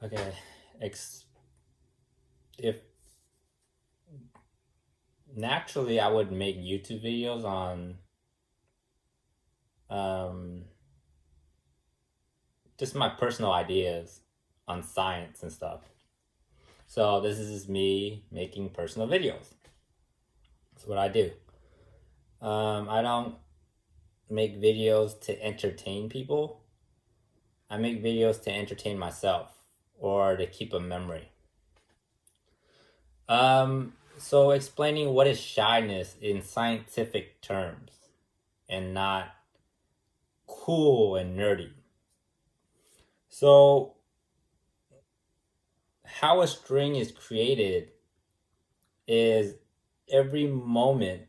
Okay, if naturally I would make YouTube videos on um, just my personal ideas on science and stuff. So this is me making personal videos. That's what I do. I don't make videos to entertain people. I make videos to entertain myself or to keep a memory. So explaining what is shyness in scientific terms and not cool and nerdy. So how a string is created is every moment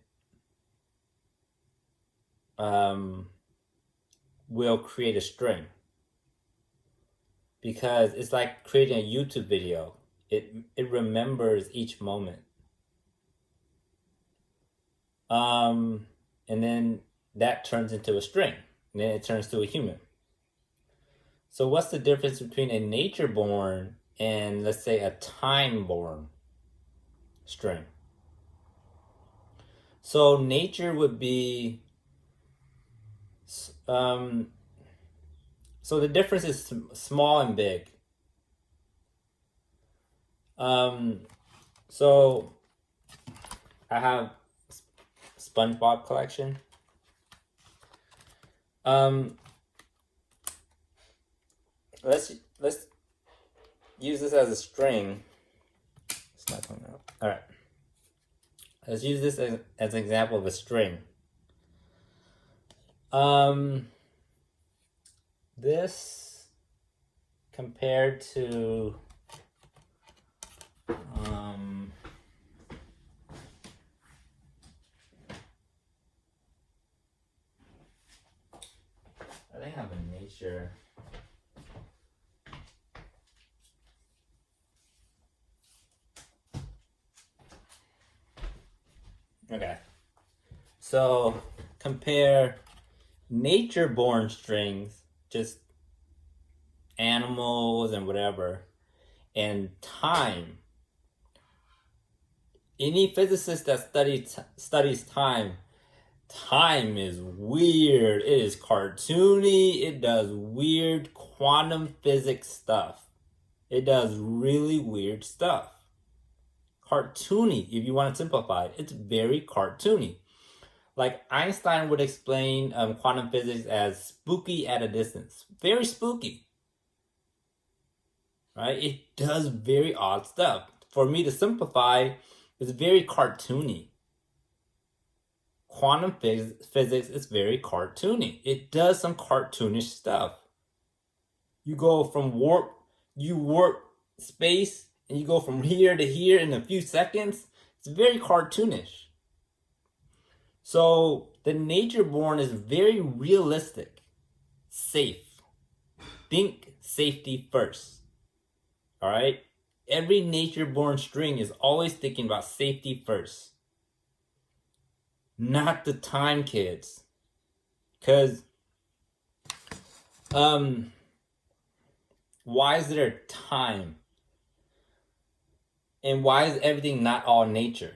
will create a string, because it's like creating a YouTube video. It remembers each moment. And then that turns into a string. And then it turns to a human. So what's the difference between a nature-born and, let's say, a time-born string? So nature would be... so the difference is small and big. So I have SpongeBob collection. Let's use this as a string. It's not coming out. All right. Let's use this as an example of a string. This compared to I think I have a nature. Okay. So compare nature-born strings, just animals and whatever, and time. Any physicist that studies time is weird. It is cartoony. It does weird quantum physics stuff. It does really weird stuff. Cartoony, if you want to simplify it. It's very cartoony. Like Einstein would explain quantum physics as spooky at a distance. Very spooky. Right? It does very odd stuff. For me to simplify, it's very cartoony. Quantum physics is very cartoony. It does some cartoonish stuff. You go from you warp space, and you go from here to here in a few seconds. It's very cartoonish. So the nature-born is very realistic, safe. Think safety first. All right? Every nature-born string is always thinking about safety first. Not the time kids. Because why is there time? And why is everything not all nature?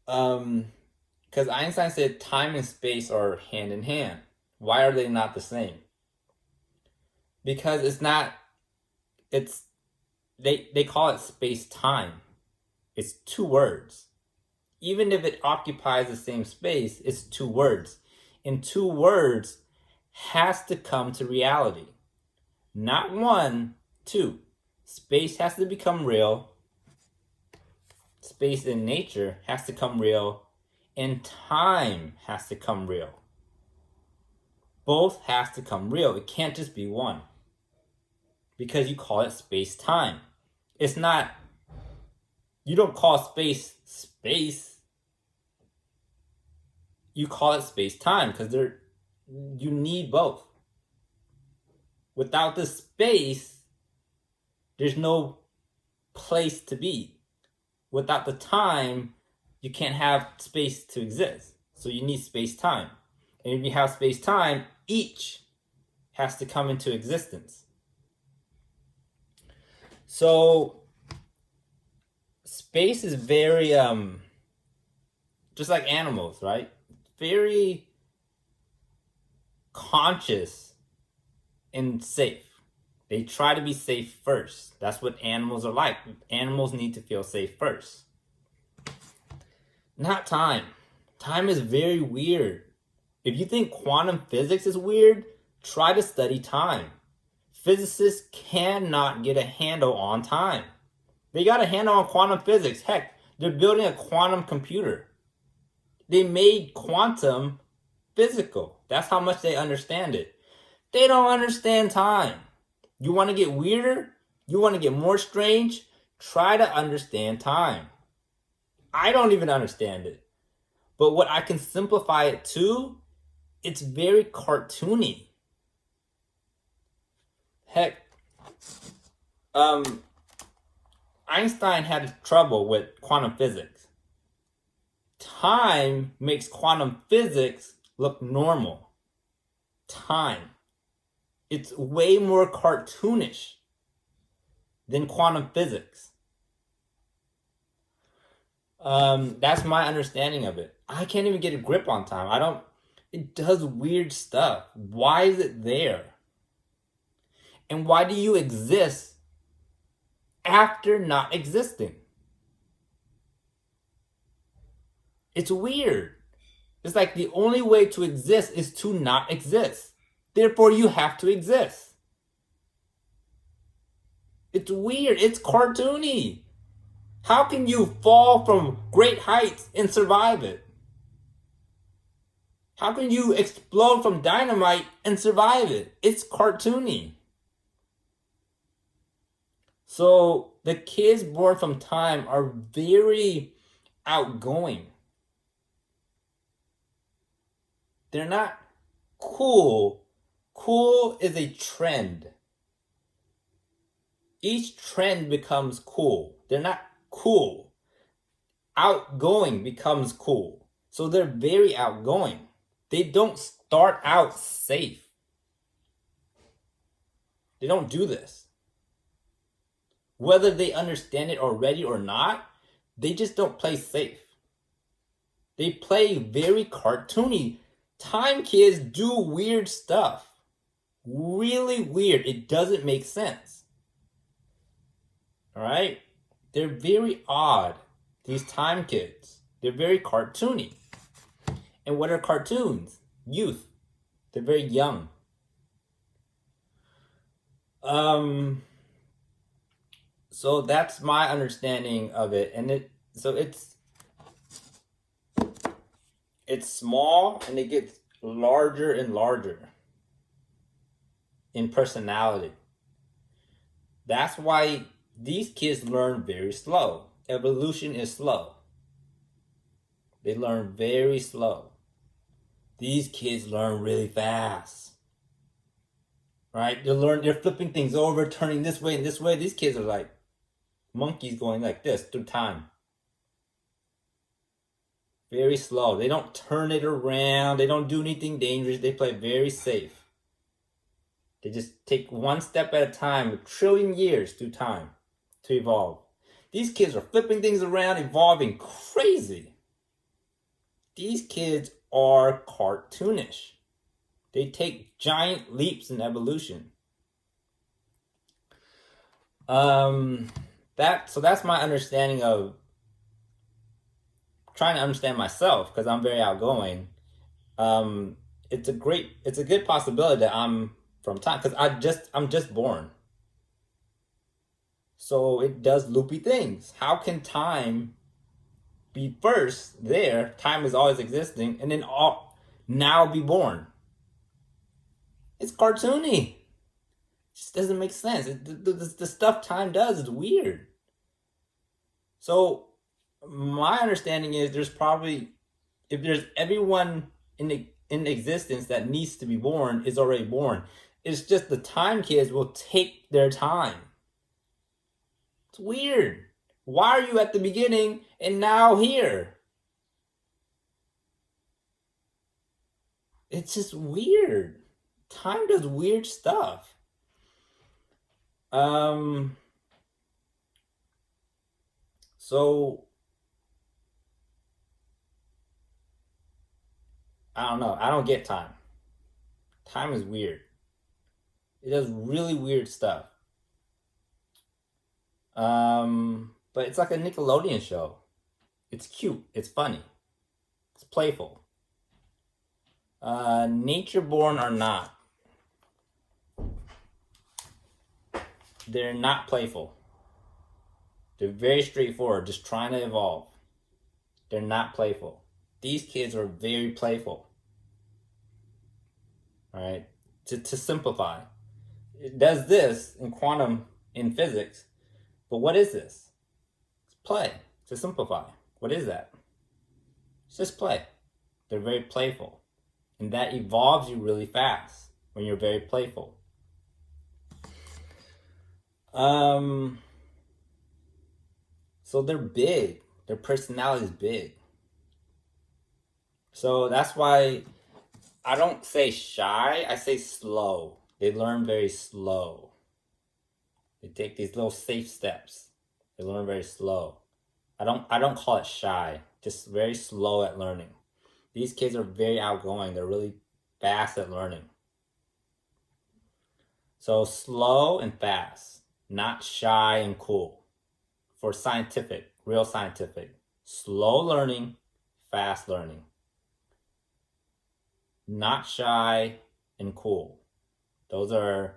Because Einstein said time and space are hand in hand. Why are they not the same? Because they call it space-time. It's two words. Even if it occupies the same space, it's two words. And two words has to come to reality. Not one, two. Space has to become real. Space in nature has to come real. And time has to come real. Both has to come real. It can't just be one. Because you call it space-time. It's not... You don't call space space. You call it space-time because you need both. Without the space, there's no place to be. Without the time, you can't have space to exist. So you need space-time. And if you have space-time, each has to come into existence. So space is very just like animals, right? Very conscious and safe. They try to be safe first. That's what animals are like. Animals need to feel safe first. Not time. Time is very weird. If you think quantum physics is weird, try to study time. Physicists cannot get a handle on time. They got a handle on quantum physics. Heck, they're building a quantum computer. They made quantum physical. That's how much they understand it. They don't understand time. You want to get weirder? You want to get more strange? Try to understand time. I don't even understand it. But what I can simplify it to, it's very cartoony. Heck, Einstein had trouble with quantum physics. Time makes quantum physics look normal. Time. It's way more cartoonish than quantum physics. That's my understanding of it. I can't even get a grip on time. It does weird stuff. Why is it there? And why do you exist after not existing? It's weird. It's like the only way to exist is to not exist. Therefore, you have to exist. It's weird. It's cartoony. How can you fall from great heights and survive it? How can you explode from dynamite and survive it? It's cartoony. So the kids born from time are very outgoing. They're not cool. Cool is a trend. Each trend becomes cool. They're not cool. Outgoing becomes cool. So they're very outgoing. They don't start out safe. They don't do this. Whether they understand it already or not, they just don't play safe. They play very cartoony. Time kids do weird stuff. Really weird. It doesn't make sense. All right? They're very odd, these time kids. They're very cartoony. And what are cartoons? Youth. They're very young. So that's my understanding of it. And it's small and it gets larger and larger in personality. That's why these kids learn very slow. Evolution is slow. They learn very slow. These kids learn really fast. Right? They're flipping things over, turning this way and this way. These kids are like monkeys going like this through time. Very slow. They don't turn it around. They don't do anything dangerous. They play very safe. They just take one step at a time, a trillion years through time to evolve. These kids are flipping things around, evolving crazy. These kids are cartoonish. They take giant leaps in evolution. That's my understanding of trying to understand myself, because I'm very outgoing. It's a good possibility that I'm from time, because I'm just born. So it does loopy things. How can time be first there? Time is always existing, and then now be born. It's cartoony. It just doesn't make sense. The stuff time does is weird. So my understanding is there's probably, if there's everyone in existence that needs to be born is already born. It's just the time kids will take their time. It's weird. Why are you at the beginning and now here? It's just weird. Time does weird stuff. So I don't know. I don't get time. Time is weird. It does really weird stuff. But it's like a Nickelodeon show. It's cute. It's funny. It's playful. Nature born or not, they're not playful. They're very straightforward, just trying to evolve. They're not playful. These kids are very playful. All right? To simplify, it does this in quantum, in physics, but what is this? It's play. To simplify, what is that? It's just play. They're very playful. And that evolves you really fast when you're very playful. So they're big. Their personality is big. So that's why I don't say shy, I say slow. They learn very slow. They take these little safe steps. They learn very slow. I don't call it shy, just very slow at learning. These kids are very outgoing. They're really fast at learning. So slow and fast, not shy and cool. For scientific, real scientific. Slow learning, fast learning. Not shy and cool. Those are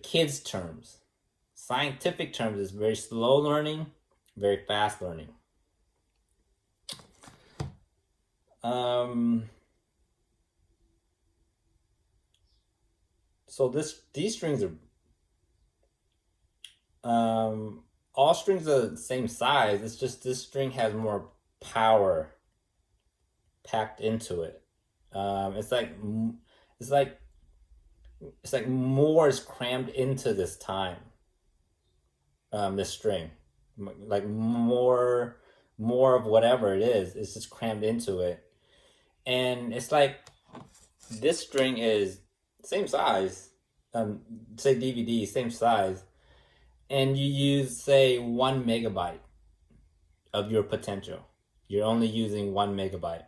kids' terms. Scientific terms is very slow learning, very fast learning. So these strings are all strings are the same size. It's just this string has more power packed into it. It's like more is crammed into this time. This string, like more of whatever it is just crammed into it, and it's like this string is same size. Say DVD, same size, and you use say 1 MB of your potential. You're only using 1 MB.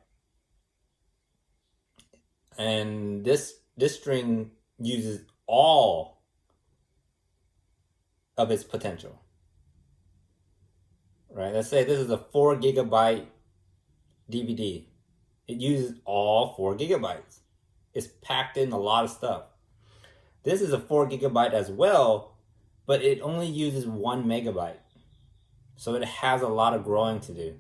And this string uses all of its potential. Right? Let's say this is a 4 GB DVD. It uses all 4 GB. It's packed in a lot of stuff. This is a 4 GB as well, but it only uses 1 MB. So it has a lot of growing to do.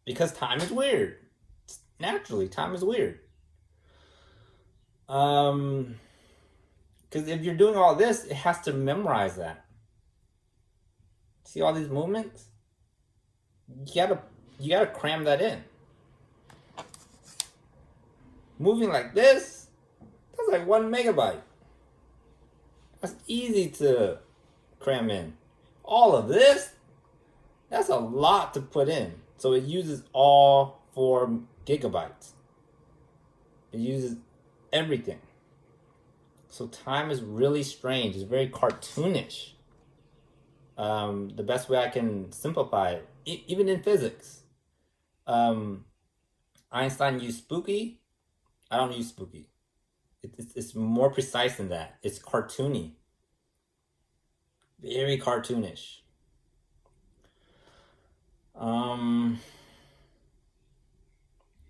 Because time is weird. Naturally, time is weird. Because if you're doing all this, it has to memorize that. See all these movements? You gotta cram that in. Moving like this, that's like 1 MB. That's easy to cram in. All of this, that's a lot to put in. So it uses all 4 GB. It uses everything. So time is really strange. It's very cartoonish. The best way I can simplify it, even in physics. Einstein used spooky. I don't use spooky. It's more precise than that. It's cartoony. Very cartoonish.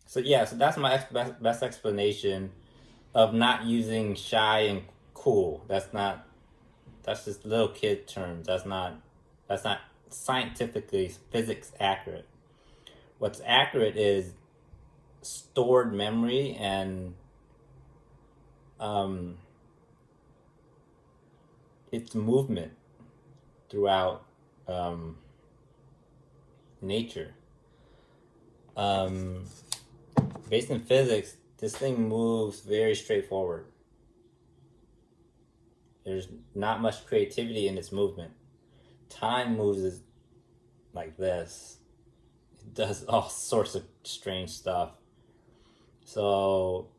So that's my best explanation of not using shy and cool. That's just little kid terms. That's not scientifically physics accurate. What's accurate is stored memory and its movement throughout nature. Based in physics, this thing moves very straightforward. There's not much creativity in its movement. Time moves like this. does all sorts of strange stuff. So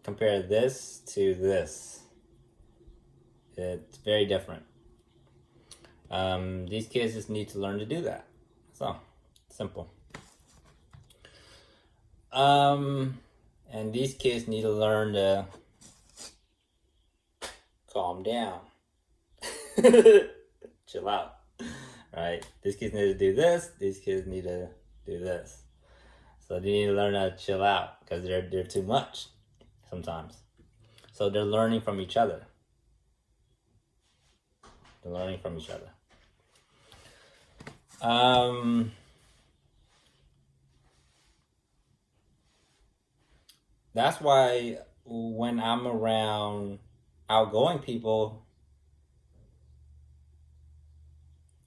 compare this to this. It's very different. These kids just need to learn to do that. So simple. And these kids need to learn to calm down. Chill out. Right? These kids need to do this. These kids need to do this. So they need to learn how to chill out because they're too much sometimes. So they're learning from each other. They're learning from each other. That's why when I'm around outgoing people,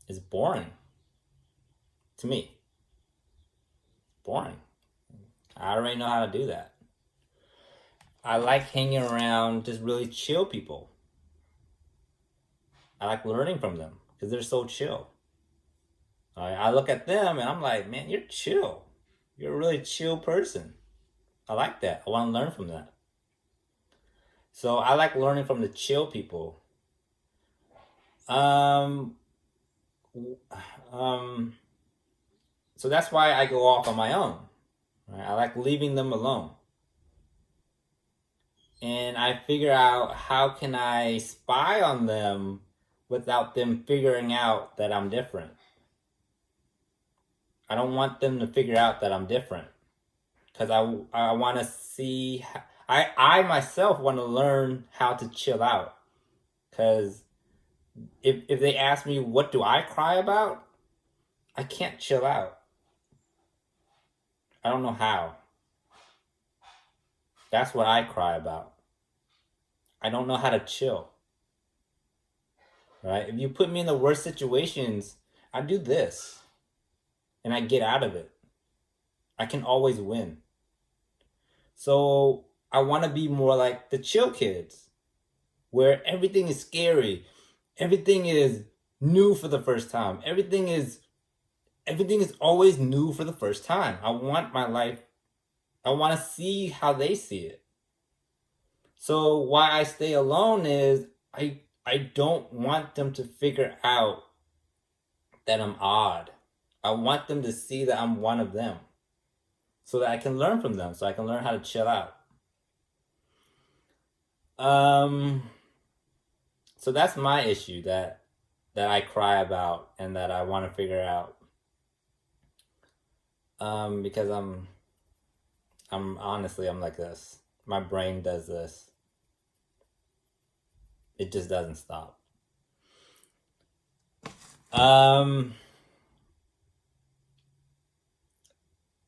it's boring to me. Boring. I already know how to do that. I like hanging around just really chill people. I like learning from them because they're so chill. I look at them and I'm like, man, you're chill. You're a really chill person. I like that. I want to learn from that. So I like learning from the chill people. So that's why I go off on my own. Right? I like leaving them alone. And I figure out how can I spy on them without them figuring out that I'm different. I don't want them to figure out that I'm different. Because I want to see... I myself want to learn how to chill out. Because if they ask me, what do I cry about? I can't chill out. I don't know how. That's what I cry about. I don't know how to chill. Right? If you put me in the worst situations, I do this. And I get out of it. I can always win. So I want to be more like the chill kids. Where everything is scary. Everything is new for the first time. Everything is always new for the first time. I want my life, I want to see how they see it. So why I stay alone is I don't want them to figure out that I'm odd. I want them to see that I'm one of them. So that I can learn from them. So I can learn how to chill out. So that's my issue that I cry about and that I want to figure out. Because I'm honestly, I'm like this. My brain does this. It just doesn't stop.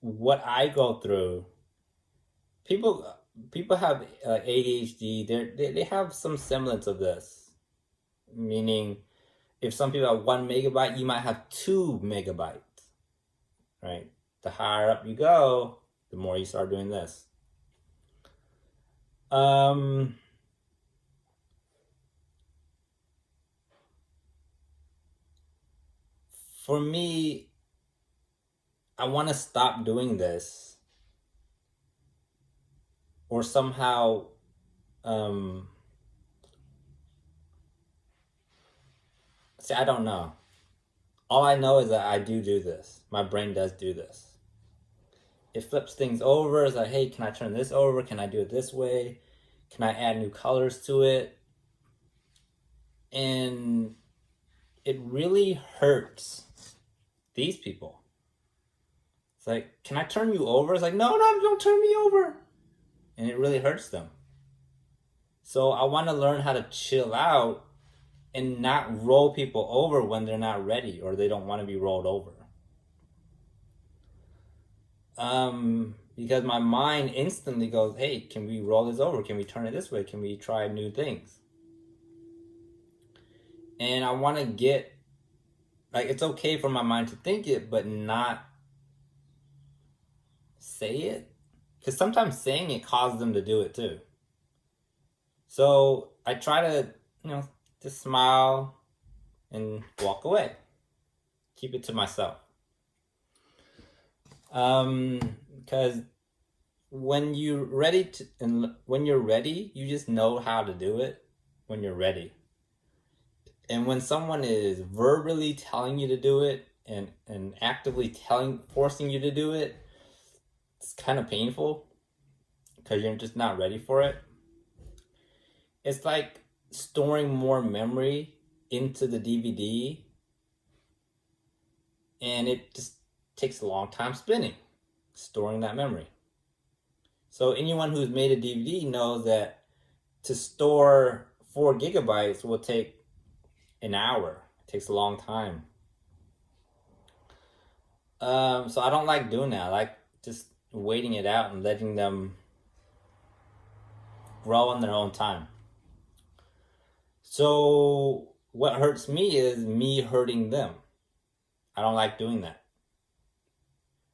What I go through, people have ADHD. They have some semblance of this. Meaning, if some people have 1 megabyte, you might have 2 megabytes. Right? The higher up you go, the more you start doing this. For me, I want to stop doing this. Or somehow, see, I don't know. All I know is that I do this. My brain does do this. It flips things over. It's like, hey, can I turn this over? Can I do it this way? Can I add new colors to it? And it really hurts these people. It's like, can I turn you over? It's like, no, don't turn me over. And it really hurts them. So I want to learn how to chill out and not roll people over when they're not ready or they don't want to be rolled over. Because my mind instantly goes, hey, can we roll this over? Can we turn it this way? Can we try new things? And I want to get, like, it's okay for my mind to think it, but not say it. Because sometimes saying it causes them to do it too. So I try to, just smile and walk away. Keep it to myself. Because when you're ready to, and when you're ready, you just know how to do it when you're ready. And when someone is verbally telling you to do it and actively forcing you to do it, it's kind of painful because you're just not ready for it. It's like storing more memory into the DVD, and it just takes a long time storing that memory. So anyone who's made a DVD knows that to store 4 GB will take an hour. It takes a long time. So I don't like doing that. I like just waiting it out and letting them grow on their own time. So what hurts me is me hurting them. I don't like doing that.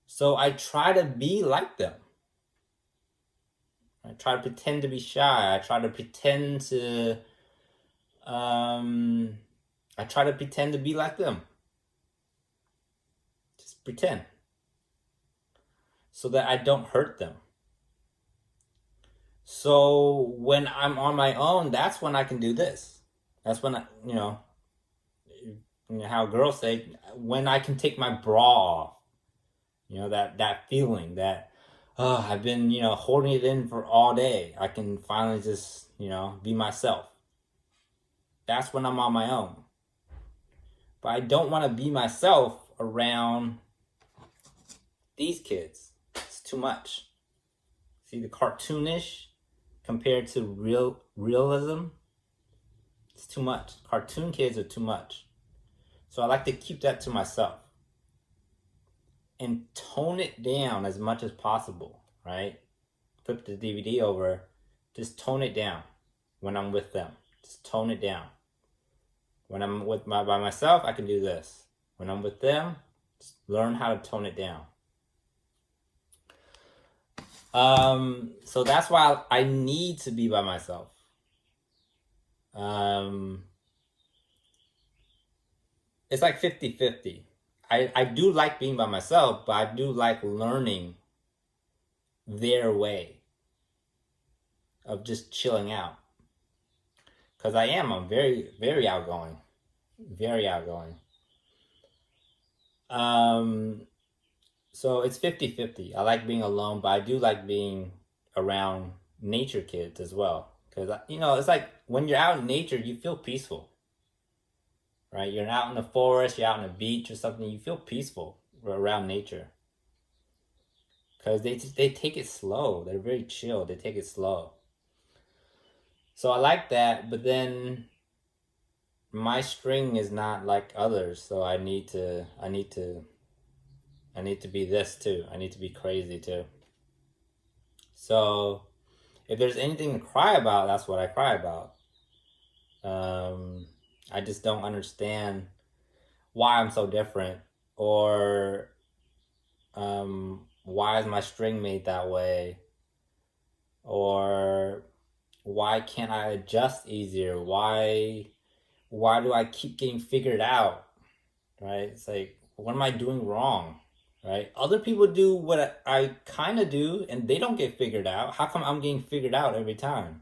So I try to be like them. I try to pretend to be shy. I try to pretend to be like them. Just pretend. So that I don't hurt them. So when I'm on my own, that's when I can do this. That's when how girls say, when I can take my bra off. That feeling that, oh, I've been, holding it in for all day. I can finally just, be myself. That's when I'm on my own. But I don't want to be myself around these kids. It's too much. See, the cartoonish compared to realism, it's too much. Cartoon kids are too much. So I like to keep that to myself and tone it down as much as possible, right? Flip the DVD over, just tone it down when I'm with them. Just tone it down. When I'm by myself, I can do this. When I'm with them, just learn how to tone it down. So that's why I need to be by myself. It's like 50-50. I do like being by myself, but I do like learning their way of just chilling out. Because I'm very, very outgoing. Very outgoing. So it's 50-50. I like being alone, but I do like being around nature kids as well. Because, it's like when you're out in nature, you feel peaceful. Right? You're out in the forest, you're out on a beach or something, you feel peaceful around nature. Because they take it slow. They're very chill. They take it slow. So I like that, but then my string is not like others, so I need to be this too. I need to be crazy too. So if there's anything to cry about, that's what I cry about. I just don't understand why I'm so different, or why is my string made that way, or why can't I adjust easier? Why do I keep getting figured out? Right? It's like, what am I doing wrong? Right? Other people do what I kind of do, and they don't get figured out. How come I'm getting figured out every time?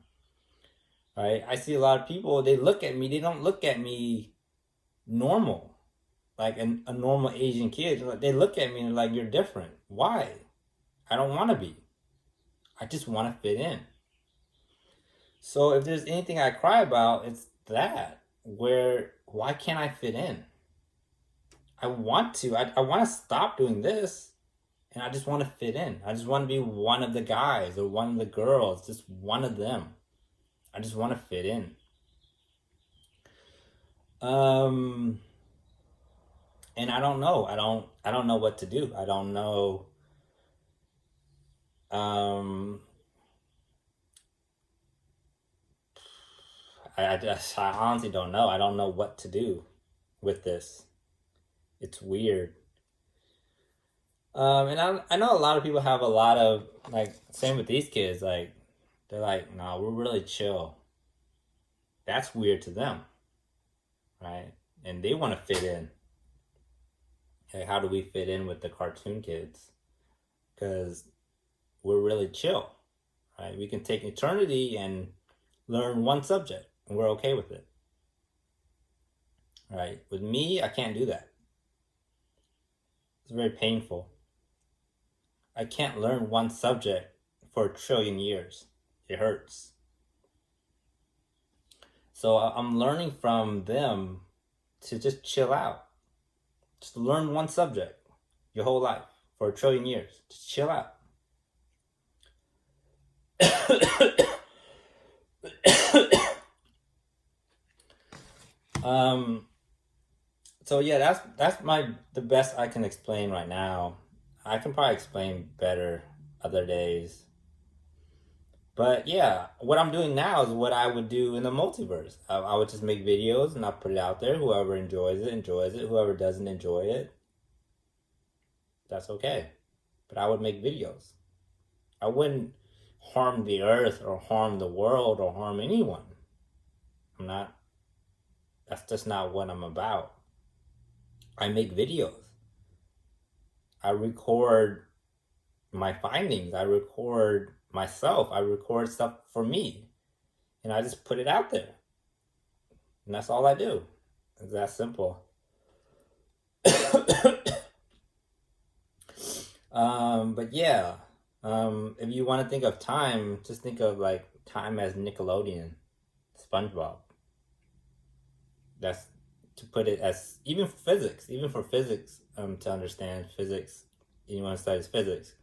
Right? I see a lot of people, they look at me, they don't look at me normal. Like a normal Asian kid. They look at me and they're like, you're different. Why? I don't want to be. I just want to fit in. So if there's anything I cry about, it's that. Why can't I fit in? I want to. I want to stop doing this, and I just want to fit in. I just want to be one of the guys or one of the girls, just one of them. I just want to fit in. And I don't know. I don't know what to do. I don't know. I honestly don't know. I don't know what to do with this. It's weird. And I know a lot of people have a lot of, like, same with these kids, like, they're like, no, we're really chill. That's weird to them, right? And they want to fit in. Like, how do we fit in with the cartoon kids? because we're really chill, right? We can take eternity and learn one subject, and we're okay with it, right? With me, I can't do that. It's very painful. I can't learn one subject for 1,000,000,000 years. It hurts. So I'm learning from them to just chill out. Just learn one subject your whole life for 1,000,000,000 years. Just chill out. So yeah, that's the best I can explain right now. I can probably explain better other days. But yeah, what I'm doing now is what I would do in the multiverse. I would just make videos and I put it out there. Whoever enjoys it, enjoys it. Whoever doesn't enjoy it, that's okay. But I would make videos. I wouldn't harm the earth or harm the world or harm anyone. That's just not what I'm about. I make videos. I record my findings. I record myself. I record stuff for me. And I just put it out there. And that's all I do. It's that simple. But yeah, if you want to think of time, just think of like time as Nickelodeon, SpongeBob. That's to put it as even for physics, to understand physics, anyone who studies physics,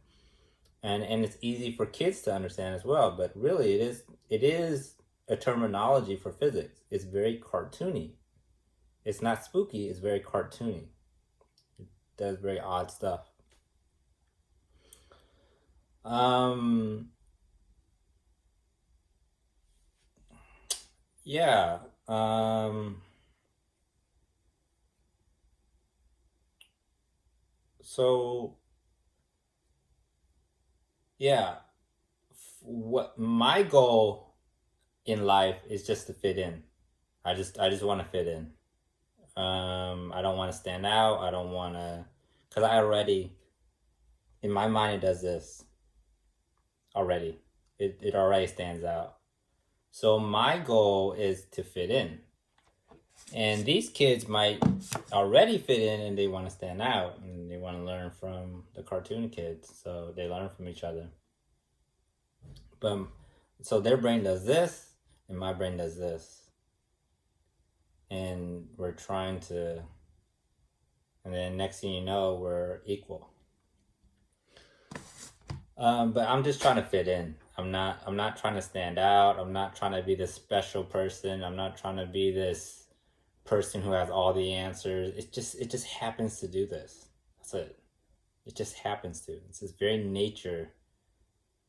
and it's easy for kids to understand as well. But really, it is a terminology for physics. It's very cartoony. It's not spooky. It's very cartoony. It does very odd stuff. Yeah. So yeah, what my goal in life is just to fit in. I just want to fit in. I don't want to stand out. I don't want to, because I already, in my mind, it does this already. It already stands out. So my goal is to fit in. And these kids might already fit in and they want to stand out and they want to learn from the cartoon kids. So they learn from each other. But so their brain does this and my brain does this. And we're trying to, and then next thing you know, we're equal. But I'm just trying to fit in. I'm not trying to stand out. I'm not trying to be this special person. I'm not trying to be this person who has all the answers. It just happens to do this. That's it. It just happens to. It's this very nature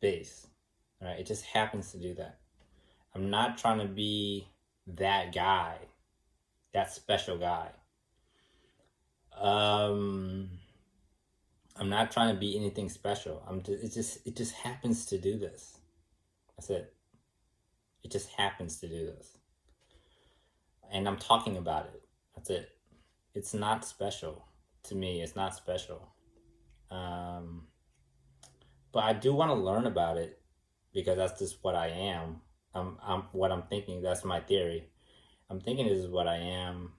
base. Right? It just happens to do that. I'm not trying to be that guy, that special guy. I'm not trying to be anything special. It just happens to do this. That's it. It just happens to do this. And I'm talking about it. That's it. It's not special to me. It's not special. But I do want to learn about it because that's just what I am. I'm what I'm thinking. That's my theory. I'm thinking this is what I am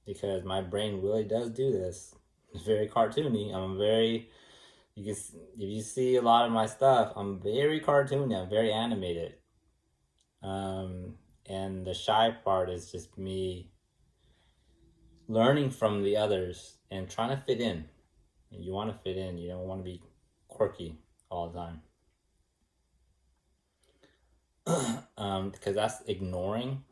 because my brain really does do this. It's very cartoony. If you see a lot of my stuff, I'm very cartoony. I'm very animated. And the shy part is just me learning from the others and trying to fit in. You want to fit in. You don't want to be quirky all the time. Because that's ignoring.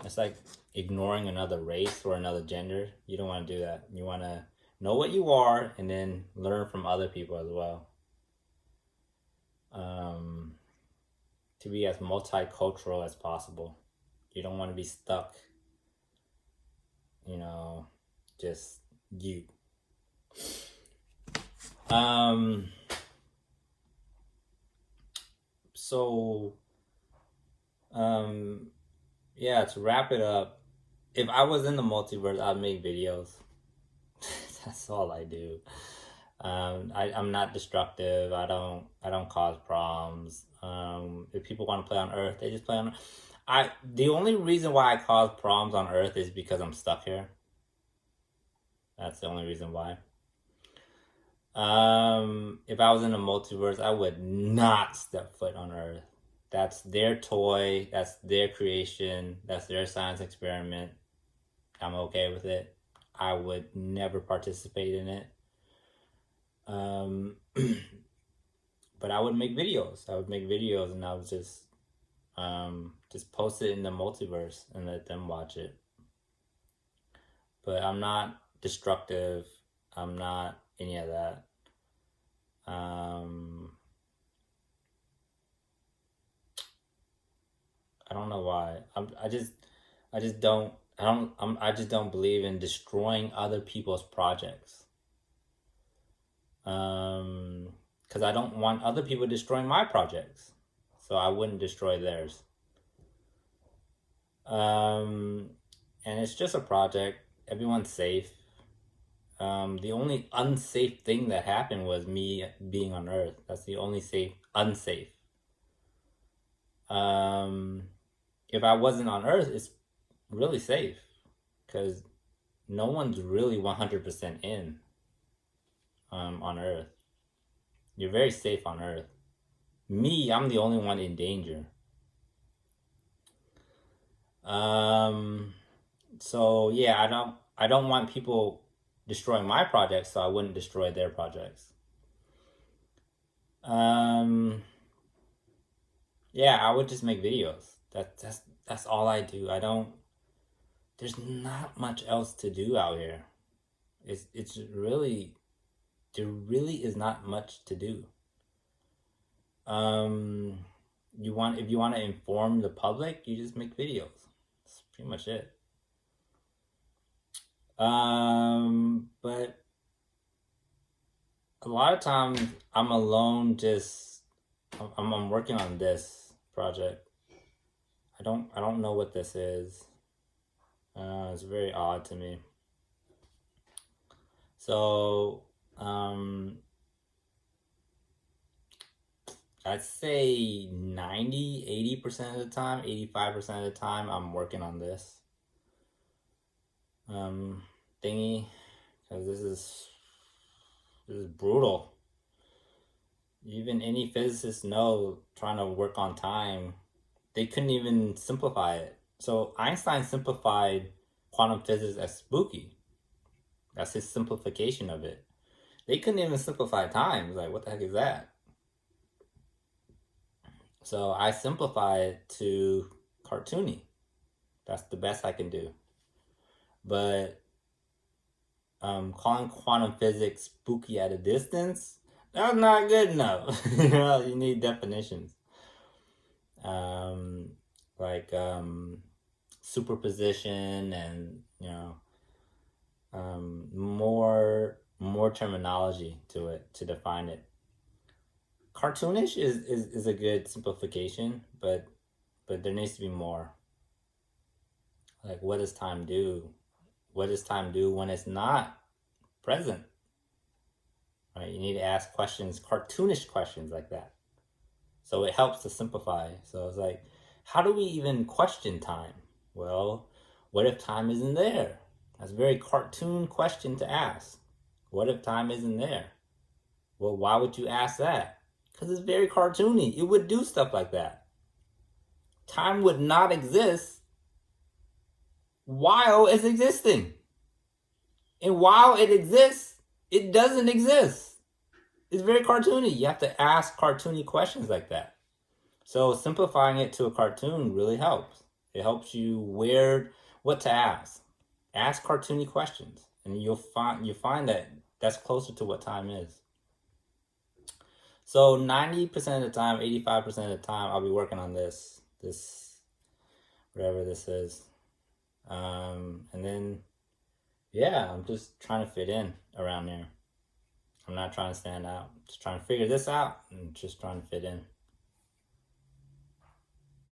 It's like ignoring another race or another gender. You don't want to do that. You want to know what you are and then learn from other people as well. To be as multicultural as possible. You don't want to be stuck, just you. Yeah, to wrap it up, if I was in the multiverse, I'd make videos. That's all I do. I'm not destructive. I don't cause problems. If people want to play on Earth, they just play on. The only reason why I cause problems on Earth is because I'm stuck here. That's the only reason why. If I was in a multiverse, I would not step foot on Earth. That's their toy. That's their creation. That's their science experiment. I'm okay with it. I would never participate in it. But I would make videos. I would make videos, and I would just post it in the multiverse and let them watch it. But I'm not destructive. I'm not any of that. I don't know why. I just don't. I just don't believe in destroying other people's projects. Because I don't want other people destroying my projects, so I wouldn't destroy theirs. And it's just a project. Everyone's safe. The only unsafe thing that happened was me being on Earth. That's the only unsafe. If I wasn't on Earth, it's really safe because no one's really 100% in on Earth. You're very safe on Earth. Me, I'm the only one in danger. So yeah, I don't want people destroying my projects, so I wouldn't destroy their projects. Yeah, I would just make videos. That's all I do. I don't. There's not much else to do out here. It's really there really is not much to do. If you want to inform the public, you just make videos. That's pretty much it. But a lot of times I'm alone. I'm working on this project. I don't know what this is. It's very odd to me. So I'd say 80% of the time, 85% of the time, I'm working on this thingy, because this is brutal. Even any physicists know, trying to work on time, they couldn't even simplify it. So Einstein simplified quantum physics as spooky. That's his simplification of it. They couldn't even simplify time. It's like, what the heck is that? So I simplify it to cartoony. That's the best I can do. But calling quantum physics spooky at a distance, that's not good enough. You need definitions. Like superposition and more terminology to it to define it. Cartoonish is a good simplification, but there needs to be more. Like, what does time do? What does time do when it's not present? Right? You need to ask questions, cartoonish questions like that. So it helps to simplify. So it's like, how do we even question time? Well, what if time isn't there? That's a very cartoon question to ask. What if time isn't there? Well, why would you ask that? Because it's very cartoony. It would do stuff like that. Time would not exist while it's existing. And while it exists, it doesn't exist. It's very cartoony. You have to ask cartoony questions like that. So simplifying it to a cartoon really helps. It helps you what to ask. Ask cartoony questions, and you'll find that that's closer to what time is. So 90% of the time, 85% of the time, I'll be working on this whatever this is. And then, yeah, I'm just trying to fit in around there. I'm not trying to stand out. Just trying to figure this out and just trying to fit in.